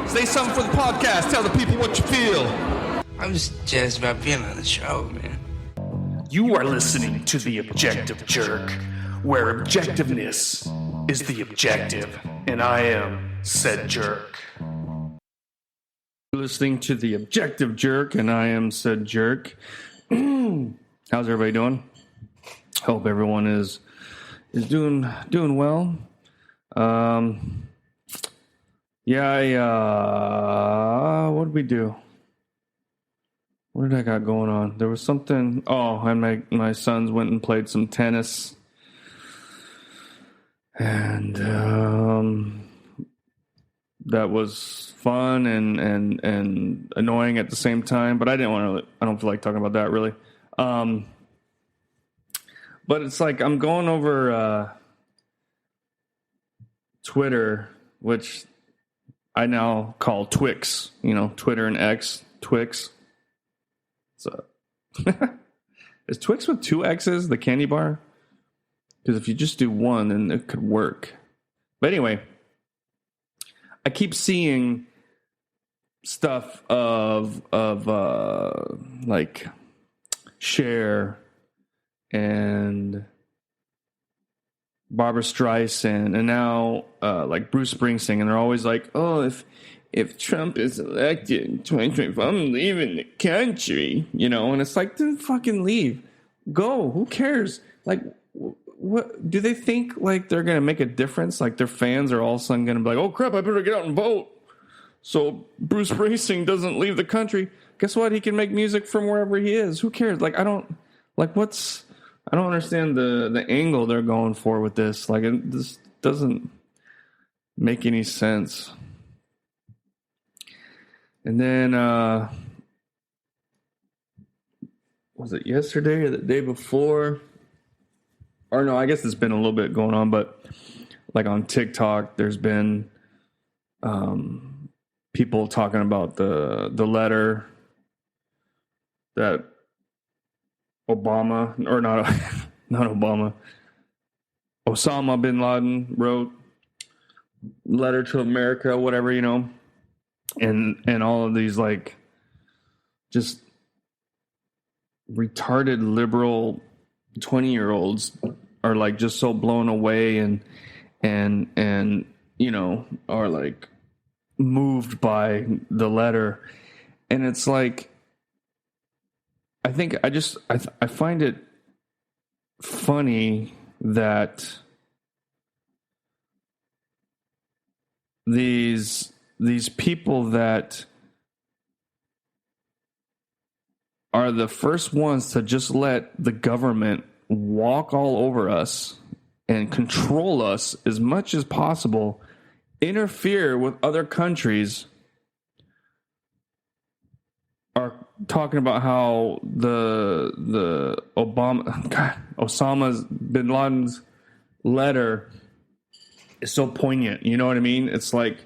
Say something for the podcast. Tell the people what you feel. I'm just jazzed about being on the show, man. You are listening to The Objective Jerk, where objectiveness is the objective, and I am said jerk. You're listening to The Objective Jerk, and I am said jerk. How's everybody doing? Hope everyone is doing well. What did we do? What did I got going on? There was something. Oh, and my sons went and played some tennis, and that was fun and annoying at the same time. But I don't feel like talking about that really. But it's like I'm going over Twitter, which I now call Twix. You know, Twitter and X, Twix. So, is Twix with two X's the candy bar? Because if you just do one, then it could work. But anyway, I keep seeing stuff of like Cher and Barbara Streisand, and now like Bruce Springsteen, and they're always like, "Oh, if Trump is elected in 2025, I'm leaving the country," you know, and it's like, then fucking leave, go. Who cares? Like, what do they think? Like they're gonna make a difference? Like their fans are all of a sudden gonna be like, "Oh crap, I better get out and vote," so Bruce Springsteen doesn't leave the country. Guess what? He can make music from wherever he is. Who cares? Like I don't understand the angle they're going for with this. Like this doesn't make any sense. And then, was it yesterday or the day before? Or no, I guess it's been a little bit going on, but like on TikTok, there's been people talking about the letter that Obama, or not Obama, Osama bin Laden wrote, letter to America, whatever, you know. And all of these like just retarded liberal 20-year-olds are like just so blown away and you know are like moved by the letter. And it's like I find it funny that these people that are the first ones to just let the government walk all over us and control us as much as possible, interfere with other countries, are talking about how the Osama bin Laden's letter is so poignant. You know what I mean? It's like,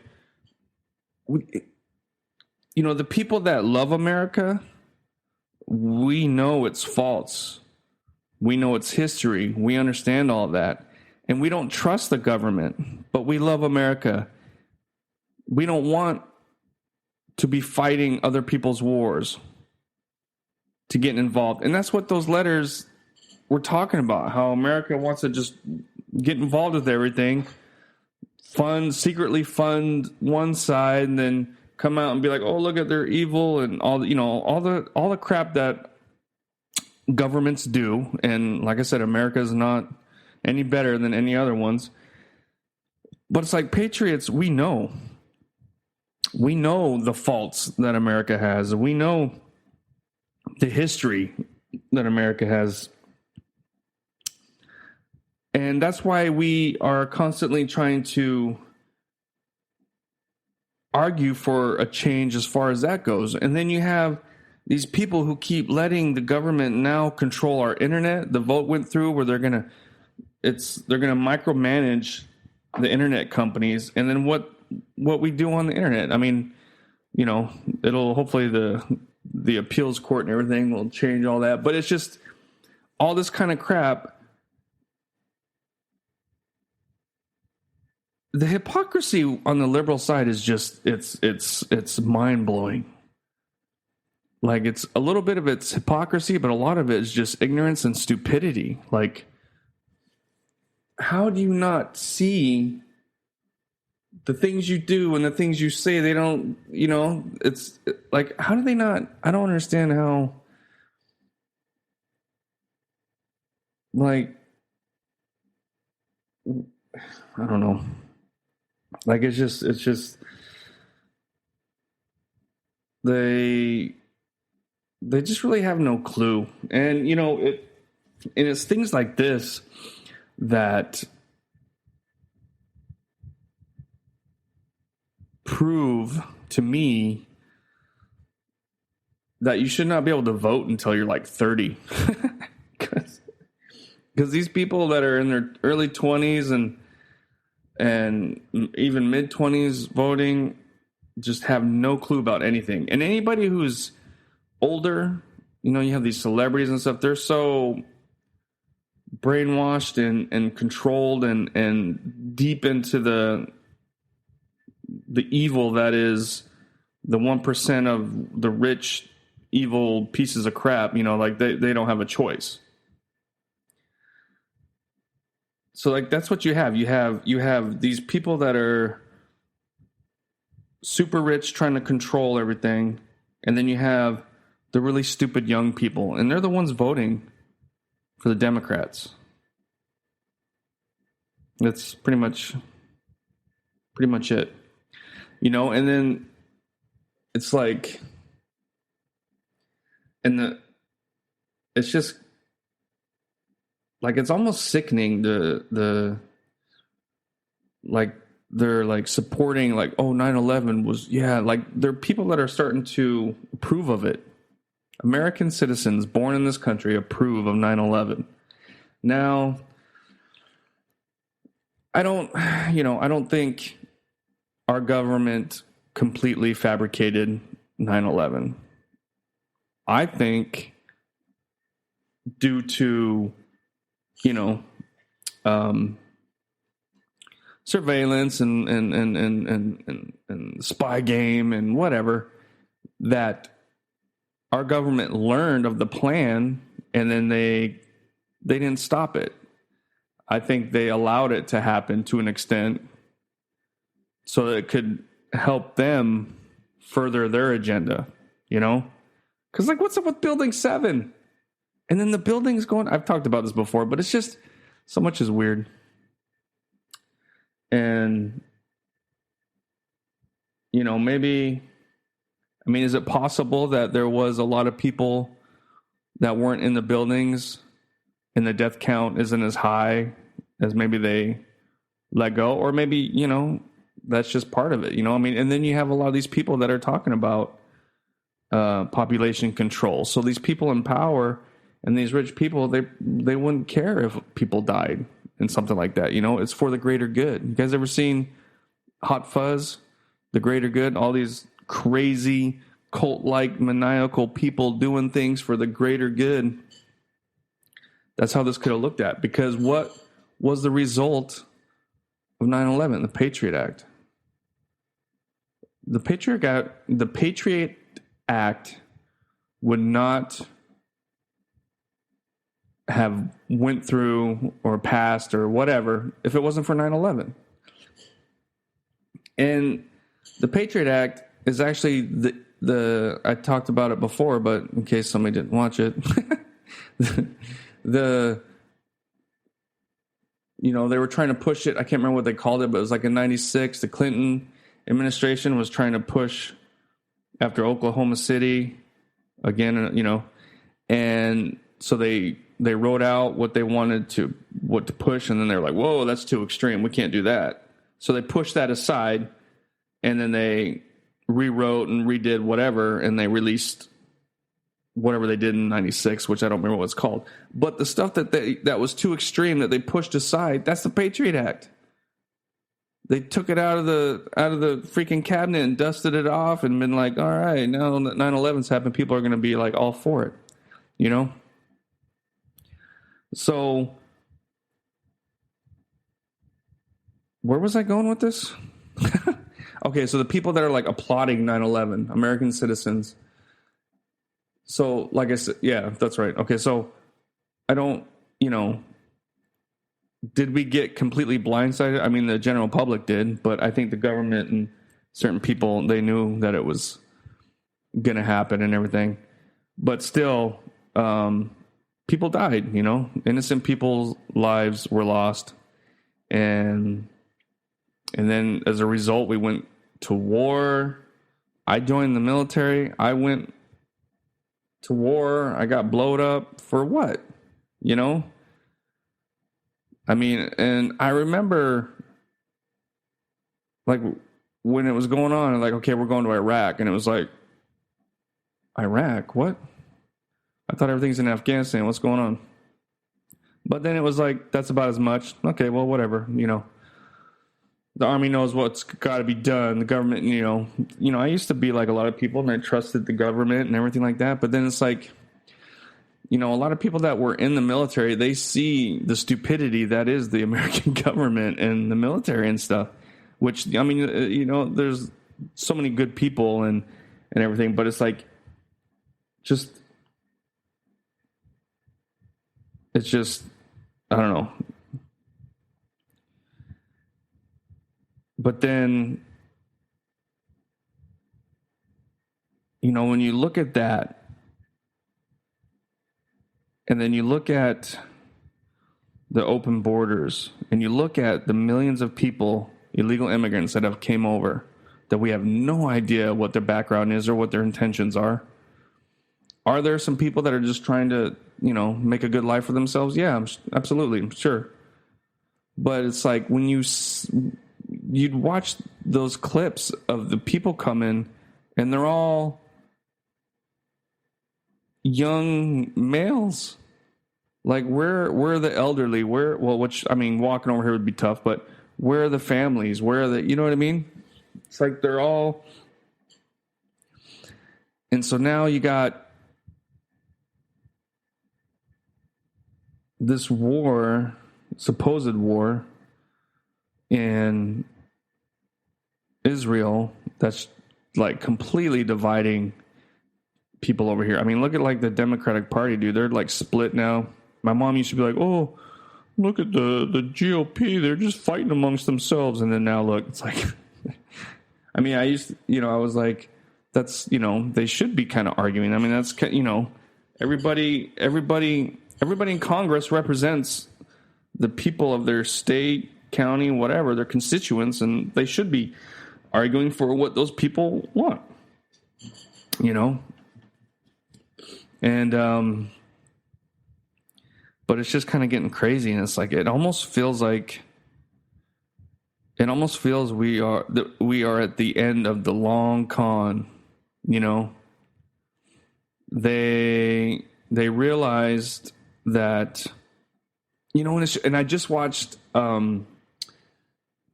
you know, the people that love America, we know its faults. We know its history. We understand all that. And we don't trust the government, but we love America. We don't want to be fighting other people's wars, to get involved. And that's what those letters were talking about, how America wants to just get involved with everything, secretly fund one side, and then come out and be like, "Oh, look at they're evil," and all the crap that governments do. And like I said, America is not any better than any other ones. But it's like, patriots, we know the faults that America has. We know the history that America has. And that's why we are constantly trying to argue for a change as far as that goes. And then you have these people who keep letting the government now control our internet. The vote went through where they're gonna micromanage the internet companies, and then what we do on the internet. I mean, you know, it'll hopefully the appeals court and everything will change all that, but it's just all this kind of crap the hypocrisy on the liberal side is just it's mind blowing. Like, it's a little bit of it's hypocrisy, but a lot of it is just ignorance and stupidity. Like, how do you not see the things you do and the things you say? They don't, it's like, how do they not? I don't understand how, like, I don't know. Like, it's just they just really have no clue. And, and it's things like this that prove to me that you should not be able to vote until you're like 30. Because these people that are in their early 20s and even mid 20s voting just have no clue about anything. And anybody who's older, you have these celebrities and stuff, they're so brainwashed and controlled and deep into the evil that is the 1% of the rich evil pieces of crap, like they don't have a choice. So, like, that's what you have. You have these people that are super rich trying to control everything, and then you have the really stupid young people, and they're the ones voting for the Democrats. That's pretty much it. And then it's like, it's just like, it's almost sickening like, they're like supporting, like, oh, 9/11 was, like, there are people that are starting to approve of it. American citizens born in this country approve of 9/11. Now, I don't think our government completely fabricated 9/11. I think due to, surveillance and spy game and whatever, that our government learned of the plan, and then they didn't stop it. I think they allowed it to happen to an extent so that it could help them further their agenda, Because, like, what's up with Building 7? And then the building's going... I've talked about this before, but it's just... so much is weird. And, maybe... I mean, is it possible that there was a lot of people that weren't in the buildings and the death count isn't as high as maybe they let go? Or maybe, that's just part of it, I mean, and then you have a lot of these people that are talking about population control. So these people in power and these rich people, they wouldn't care if people died and something like that. It's for the greater good. You guys ever seen Hot Fuzz, The Greater Good? All these crazy cult-like maniacal people doing things for the greater good. That's how this could have looked at. Because what was the result of 9/11? The Patriot Act. The Patriot Act would not have went through or passed or whatever if it wasn't for 9/11. And the Patriot Act is actually the I talked about it before, but in case somebody didn't watch it, they were trying to push it. I can't remember what they called it, but it was like in 96, the Clinton administration was trying to push after Oklahoma City again, and so they wrote out what they wanted to push, and then they're like, whoa, that's too extreme. We can't do that. So they pushed that aside, and then they rewrote and redid whatever, and they released whatever they did in 96, which I don't remember what it's called. But the stuff that was too extreme that they pushed aside, that's the Patriot Act. They took it out of the freaking cabinet and dusted it off and been like, all right, now that 9/11's happened, people are going to be like all for it, So where was I going with this? Okay, so the people that are like applauding 9/11, American citizens. So, like I said, yeah, that's right. Okay, so I don't, did we get completely blindsided? I mean, the general public did, but I think the government and certain people, they knew that it was going to happen and everything. But still, people died, innocent people's lives were lost. And then as a result, we went to war. I joined the military. I went to war. I got blowed up for what? I mean, and I remember like when it was going on, like, okay, we're going to Iraq. And it was like, Iraq? What? I thought everything's in Afghanistan. What's going on? But then it was like, that's about as much. Okay, well, whatever, The Army knows what's got to be done. The government, I used to be like a lot of people, and I trusted the government and everything like that. But then it's like, a lot of people that were in the military, they see the stupidity that is the American government and the military and stuff. Which, I mean, there's so many good people and everything, but it's like, it's just, I don't know. But then, when you look at that, and then you look at the open borders, and you look at the millions of people, illegal immigrants that have came over, that we have no idea what their background is or what their intentions are. Are there some people that are just trying to, make a good life for themselves? Yeah, absolutely, sure. But it's like when you'd watch those clips of the people come in, and they're all young males. Like, where are the elderly? Walking over here would be tough, but where are the families? Where are the, you know what I mean? It's like they're all, and so now you got this war, supposed war in Israel that's like completely dividing people over here. I mean, look at like the Democratic Party, dude. They're like split now. My mom used to be like, oh, look at the GOP. They're just fighting amongst themselves. And then now look, it's like, I mean, I was like, that's, they should be kind of arguing. I mean, that's, everybody in Congress represents the people of their state, county, whatever, their constituents, and they should be arguing for what those people want, And, but it's just kind of getting crazy, and it's like, it almost feels we are at the end of the long con, They realized that, and I just watched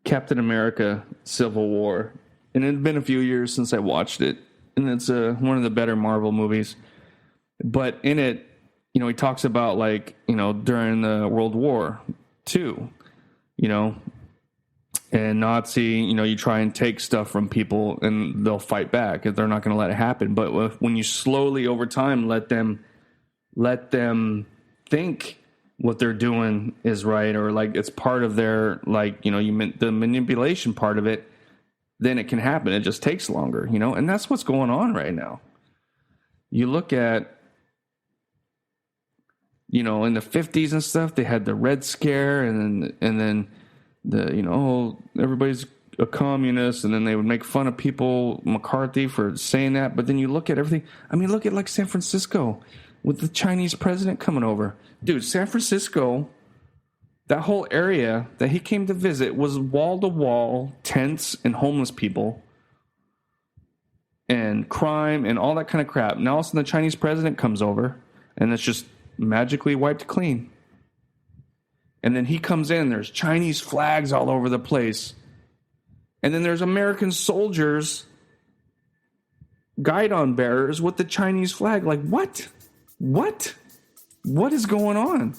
Captain America: Civil War, and it had been a few years since I watched it, and it's one of the better Marvel movies. But in it, he talks about during the World War II, and Nazi, you try and take stuff from people and they'll fight back if they're not going to let it happen. But when you slowly over time let them think what they're doing is right, or like it's part of their, the manipulation part of it, then it can happen. It just takes longer, and that's what's going on right now. You look at, in the 50s and stuff, they had the Red Scare, and then the, everybody's a communist, and then they would make fun of people, McCarthy, for saying that. But then you look at everything. I mean, look at like San Francisco with the Chinese president coming over. Dude, San Francisco, that whole area that he came to visit was wall-to-wall tents and homeless people and crime and all that kind of crap. Now all of a sudden the Chinese president comes over, and it's just magically wiped clean. And then he comes in, there's Chinese flags all over the place. And then there's American soldiers, guidon bearers with the Chinese flag. Like, what? What is going on?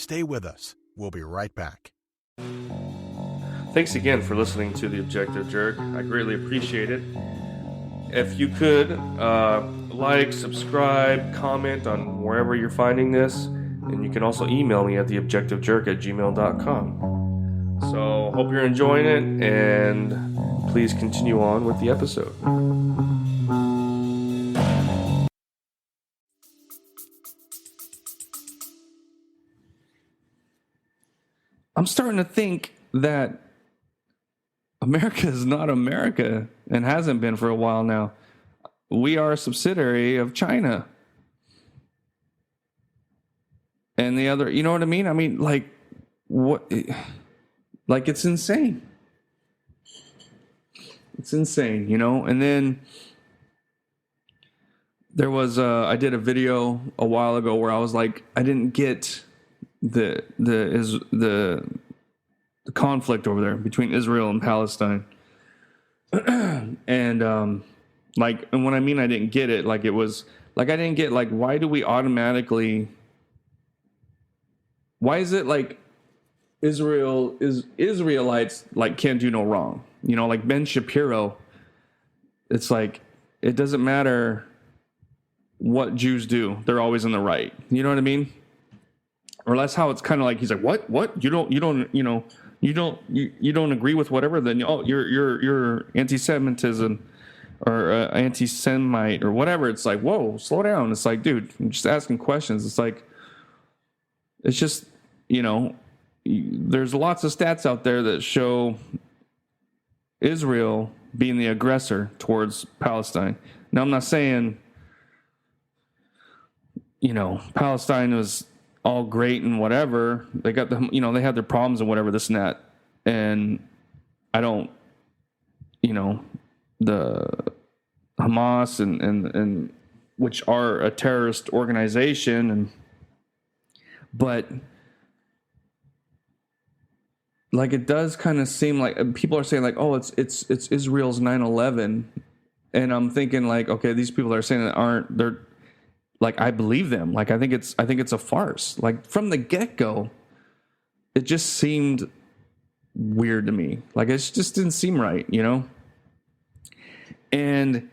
Stay with us. We'll be right back. Thanks again for listening to The Objective Jerk. I greatly appreciate it. If you could, like, subscribe, comment on wherever you're finding this, and you can also email me at theobjectivejerk@gmail.com. So, hope you're enjoying it, and please continue on with the episode. I'm starting to think that America is not America and hasn't been for a while now. We are a subsidiary of China. And the other, you know what I mean? I mean, like, what? Like, it's insane. It's insane, you know? And then there was, I did a video a while ago where I was like, I didn't get the conflict over there between Israel and Palestine. And like, and when I mean I didn't get it, like, it was like I didn't get, like, why do we automatically, why is it like Israelites like can't do no wrong, you know? Like Ben Shapiro, it's like it doesn't matter what Jews do, they're always in the right, you know what I mean? Or that's how it's kind of like, he's like, what you don't agree with whatever, then you're anti-Semitism or anti-Semite or whatever. It's like, whoa, slow down. It's like, dude, I'm just asking questions. It's like, it's just, you know, there's lots of stats out there that show Israel being the aggressor towards Palestine. Now, I'm not saying, you know, Palestine was all great and whatever. They got the, you know, they had their problems and whatever, this and that. And I don't, you know, the Hamas and which are a terrorist organization, but like, it does kind of seem like people are saying like, oh, it's Israel's 9/11, and I'm thinking like, okay, these people are saying that they're like, I believe them. Like, I think it's a farce. Like, from the get-go, it just seemed weird to me. Like, it just didn't seem right, you know? And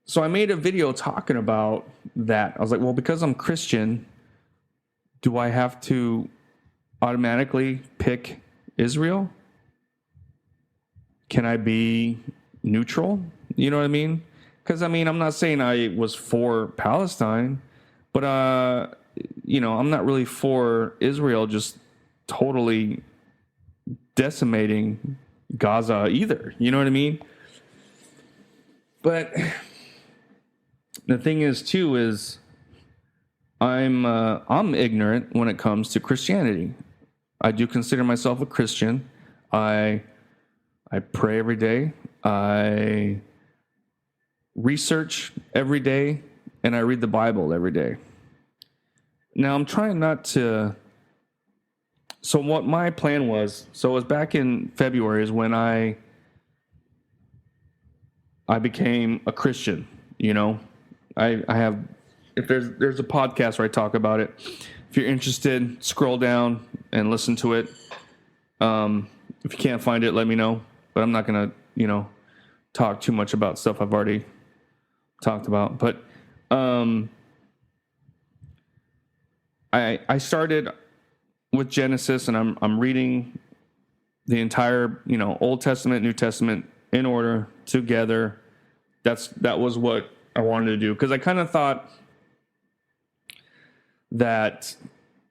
so I made a video talking about that. I was like, well, because I'm Christian, do I have to automatically pick Israel? Can I be neutral? You know what I mean? Because, I mean, I'm not saying I was for Palestine, but, you know, I'm not really for Israel just totally decimating Gaza either. You know what I mean? But the thing is, too, is I'm ignorant when it comes to Christianity. I do consider myself a Christian. I pray every day. I research every day, and I read the Bible every day. Now, I'm trying not to... So what my plan was, so it was back in February is when I became a Christian, you know. I have... If there's a podcast where I talk about it. If you're interested, scroll down and listen to it. If you can't find it, let me know. But I'm not going to, you know, talk too much about stuff I've already talked about. But I started with Genesis, and I'm reading the entire, you know, Old Testament, New Testament in order together. That was what I wanted to do, because I kind of thought that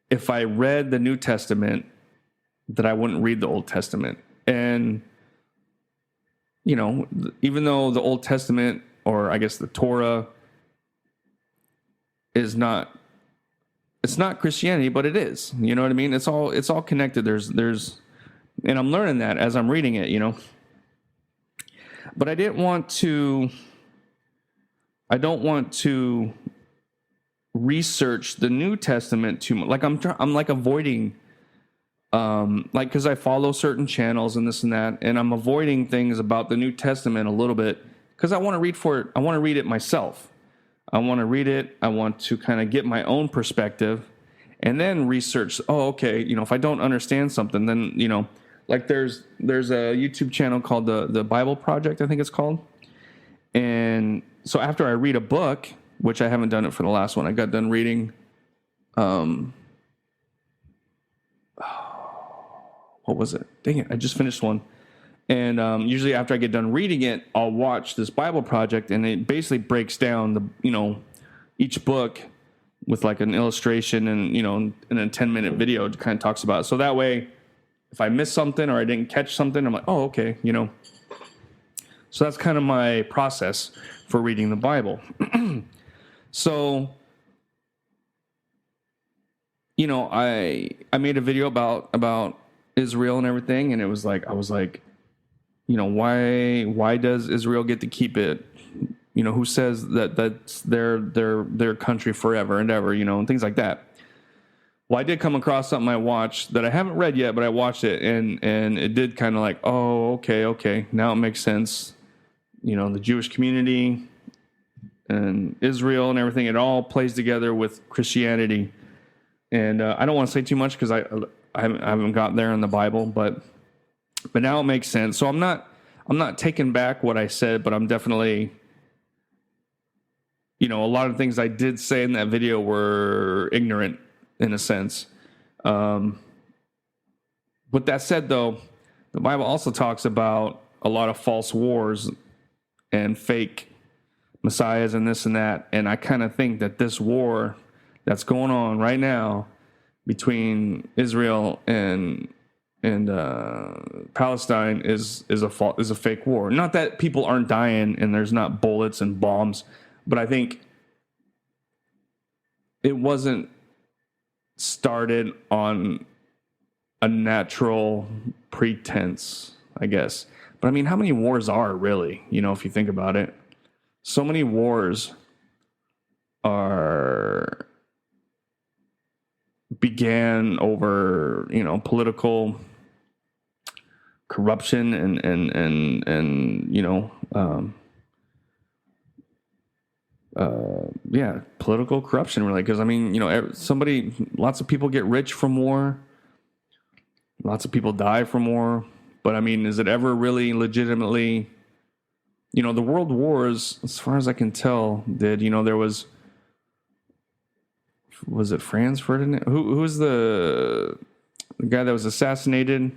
if I read the New Testament, that I wouldn't read the Old Testament. And, you know, even though the Old Testament, or I guess the Torah, is not, it's not Christianity, but it is. You know what I mean? It's all connected. There's, and I'm learning that as I'm reading it, you know. But I don't want to research the New Testament too much. Like I'm like avoiding, like, because I follow certain channels and this and that, and I'm avoiding things about the New Testament a little bit because I want to read for it. I want to read it myself. I want to read it. I want to kind of get my own perspective, and then research. Oh, okay, if I don't understand something, then like there's a YouTube channel called the Bible Project, I think it's called. And so after I read a book, which I haven't done it for the last one, I got done reading. What was it? Dang it! I just finished one. And usually after I get done reading it, I'll watch this Bible Project, and it basically breaks down each book with like an illustration and in a 10-minute video. It kind of talks about it. So that way, if I miss something or I didn't catch something, I'm like, oh, okay, So that's kind of my process for reading the Bible. So, I made a video about Israel and everything, and I was like, why does Israel get to keep it? Who says that's their country forever and ever, and things like that. Well, I did come across something I watched that I haven't read yet, but I watched it, and it did kind of like, oh, okay, now it makes sense. The Jewish community and Israel and everything, it all plays together with Christianity. And I don't want to say too much because I haven't got there in the Bible, but now it makes sense. So I'm not taking back what I said, but I'm definitely, a lot of things I did say in that video were ignorant in a sense. With that said, though, the Bible also talks about a lot of false wars and fake messiahs and this and that. And I kind of think that this war that's going on right now between Israel and Palestine is a fake war. Not that people aren't dying and there's not bullets and bombs, but I think it wasn't started on a natural pretense, I guess. But I mean, how many wars are really, if you think about it? So many wars began over, political corruption and political corruption, really. Because I mean, lots of people get rich from war. Lots of people die from war. But I mean, is it ever really legitimately, the world wars, as far as I can tell, did, there was it Franz Ferdinand? Who was the guy that was assassinated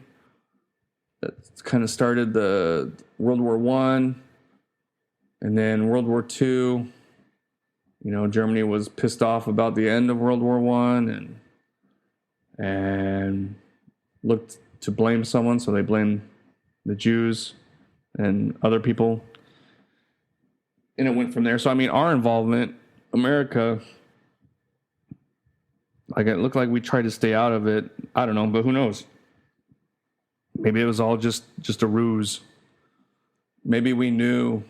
that kind of started the World War I, and then World War II, Germany was pissed off about the end of World War I and looked to blame someone, so they blamed the Jews and other people, and it went from there. So I mean, our involvement, America, like it looked like we tried to stay out of it. I don't know, but who knows? Maybe it was all just a ruse. Maybe we knew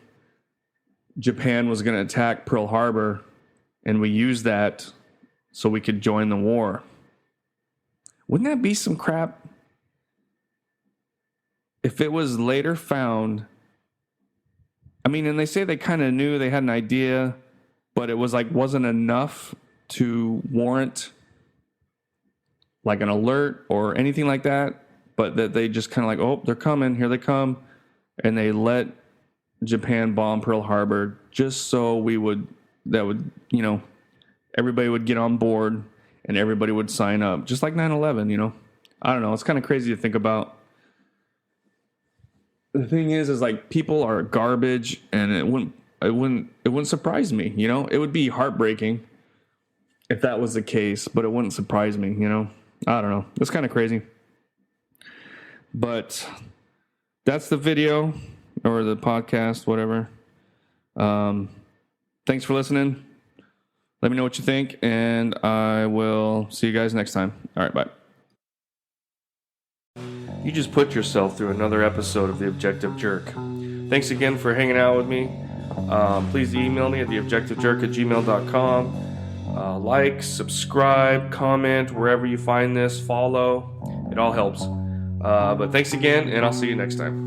Japan was going to attack Pearl Harbor, and we used that so we could join the war. Wouldn't that be some crap? If it was later found, I mean, and they say they kind of knew, they had an idea, but it was like wasn't enough to warrant like an alert or anything like that, but that they just kind of like, oh, they're coming, here they come, and they let Japan bomb Pearl Harbor just so everybody would get on board and everybody would sign up, just like 9/11. I don't know, it's kind of crazy to think about. The thing is like people are garbage, and it wouldn't surprise me. It would be heartbreaking if that was the case, but it wouldn't surprise me. I don't know. It's kind of crazy. But that's the video or the podcast, whatever. Thanks for listening. Let me know what you think, and I will see you guys next time. All right, bye. You just put yourself through another episode of The Objective Jerk. Thanks again for hanging out with me. Please email me at theobjectivejerk@gmail.com. Like, subscribe, comment, wherever you find this, follow. It all helps. But thanks again, and I'll see you next time.